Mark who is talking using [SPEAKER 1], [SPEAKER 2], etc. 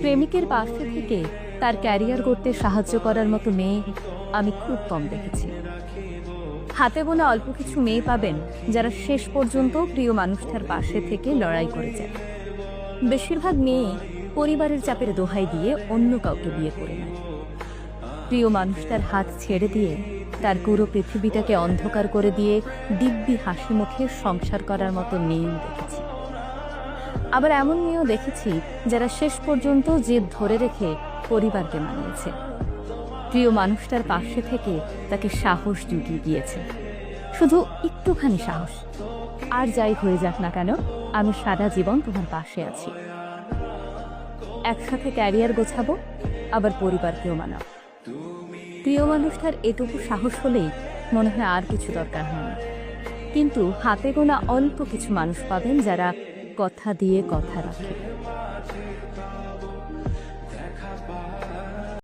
[SPEAKER 1] প্রেমিকের পাশে থেকে তার ক্যারিয়ার করতে সাহায্য করার মতো মেয়ে আমি খুব কম দেখেছি। হাতে গোনা অল্প কিছু মেয়ে পাবেন যারা শেষ পর্যন্ত প্রিয় মানুষটার পাশে থেকে লড়াই করে যায়। বেশিরভাগ মেয়ে পরিবারের চাপের দোহাই দিয়ে অন্য কাউকে বিয়ে করে নেয়। প্রিয় মানুষটার হাত ছেড়ে দিয়ে তার পুরো পৃথিবীটাকে অন্ধকার করে দিয়ে দিব্যি হাসি মুখে সংসার করার মতো মেয়েও দেখেছি। আবার এমন মেয়েও দেখেছি যারা শেষ পর্যন্ত জেদ ধরে রেখে পরিবারকে মানিয়েছে, প্রিয় মানুষটার পাশে থেকে তাকে সাহস জুগিয়ে দিয়েছে। শুধু একটুখানি সাহস, আর যাই হয়ে যাক না কেন আমি সারা জীবন তোমার পাশে আছি। একসাথে ক্যারিয়ার গোছাবো, আবার পরিবারকেও মানাবো। প্রিয় মানুষটার এটুকু সাহস হলেই মনে হয় আর কিছু দরকার হয় না। কিন্তু হাতে গোনা অল্প কিছু মানুষ পাবেন যারা কথা দিয়ে কথা রাখে।